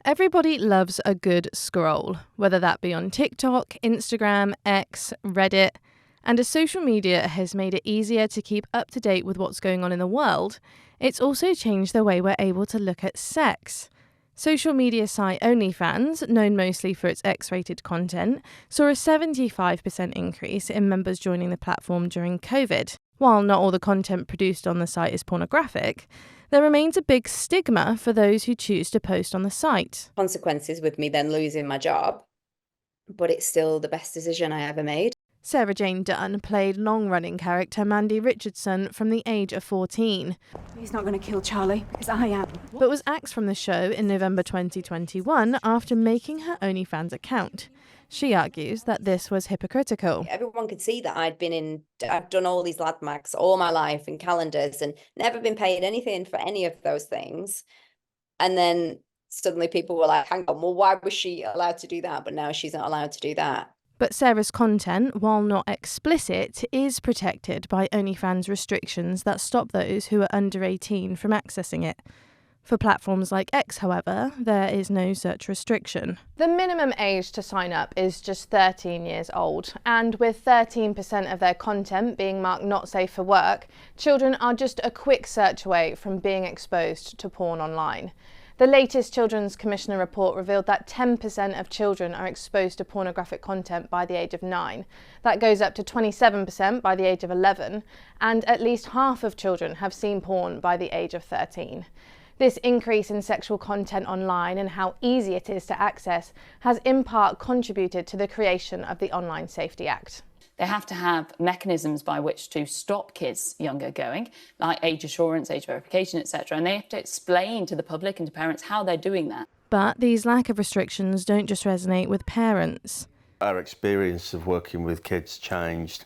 Everybody loves a good scroll, whether that be on TikTok, Instagram, X, Reddit. And as social media has made it easier to keep up to date with what's going on in the world, it's also changed the way we're able to look at sex. Social media site OnlyFans, known mostly for its X-rated content, saw a 75% increase in members joining the platform during COVID. While not all the content produced on the site is pornographic, there remains a big stigma for those who choose to post on the site. Consequences with me then losing my job, but it's still the best decision I ever made. Sarah Jane Dunn played long-running character Mandy Richardson from the age of 14. He's not going to kill Charlie, because I am. But was axed from the show in November 2021 after making her OnlyFans account. She argues that this was hypocritical. Everyone could see that I'd done all these lad mags all my life and calendars and never been paid anything for any of those things. And then suddenly people were like, hang on, well, why was she allowed to do that? But now she's not allowed to do that. But Sarah's content, while not explicit, is protected by OnlyFans restrictions that stop those who are under 18 from accessing it. For platforms like X, however, there is no such restriction. The minimum age to sign up is just 13 years old, and with 13% of their content being marked not safe for work, children are just a quick search away from being exposed to porn online. The latest Children's Commissioner report revealed that 10% of children are exposed to pornographic content by the age of 9. That goes up to 27% by the age of 11, and at least half of children have seen porn by the age of 13. This increase in sexual content online and how easy it is to access has in part contributed to the creation of the Online Safety Act. They have to have mechanisms by which to stop kids younger going, like age assurance, age verification, etc. And they have to explain to the public and to parents how they're doing that. But these lack of restrictions don't just resonate with parents. Our experience of working with kids changed.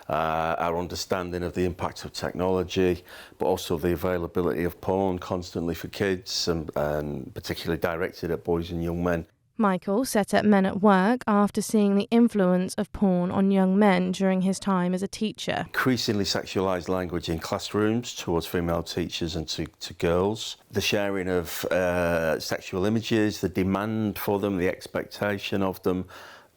Our understanding of the impact of technology, but also the availability of porn constantly for kids and particularly directed at boys and young men. Michael set up Men at Work after seeing the influence of porn on young men during his time as a teacher. Increasingly sexualised language in classrooms towards female teachers and to girls. The sharing of sexual images, the demand for them, the expectation of them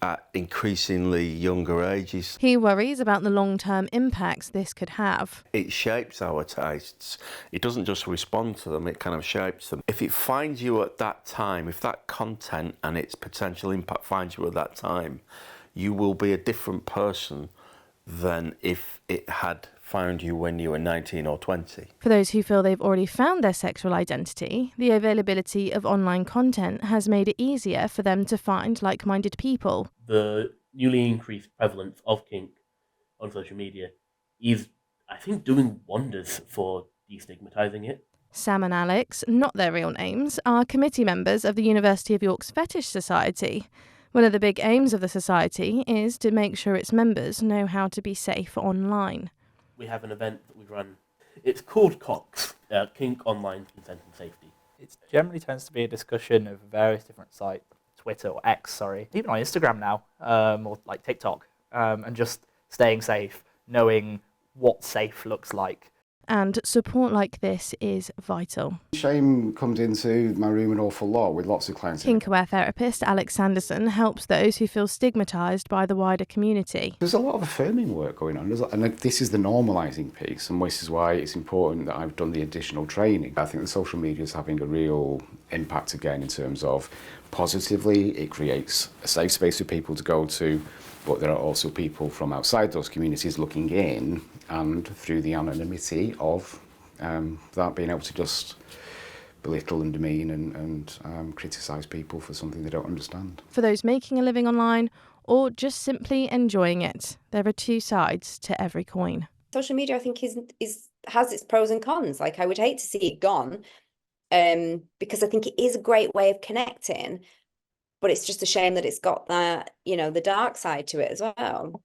at increasingly younger ages. He worries about the long-term impacts this could have. It shapes our tastes. It doesn't just respond to them, it kind of shapes them. If it finds you at that time, if that content and its potential impact finds you at that time, you will be a different person than if it had found you when you were 19 or 20. For those who feel they've already found their sexual identity, the availability of online content has made it easier for them to find like-minded people. The newly increased prevalence of kink on social media is, I think, doing wonders for destigmatizing it. Sam and Alex, not their real names, are committee members of the University of York's Fetish Society. One of the big aims of the society is to make sure its members know how to be safe online. We have an event that we run. It's called COX, Kink Online Consent and Safety. It generally tends to be a discussion of various different sites, Twitter or X, even on Instagram now, or like TikTok, and just staying safe, knowing what safe looks like. And support like this is vital. Shame comes into my room an awful lot with lots of clients. Kink-aware therapist Alex Sanderson helps those who feel stigmatised by the wider community. There's a lot of affirming work going on, and this is the normalising piece, and this is why it's important that I've done the additional training. I think the social media is having a real impact again in terms of positively, it creates a safe space for people to go to, but there are also people from outside those communities looking in, and through the anonymity of that, being able to just belittle and demean and criticise people for something they don't understand. For those making a living online or just simply enjoying it, there are two sides to every coin. Social media, I think, has its pros and cons. Like, I would hate to see it gone, because I think it is a great way of connecting, but it's just a shame that it's got that, the dark side to it as well.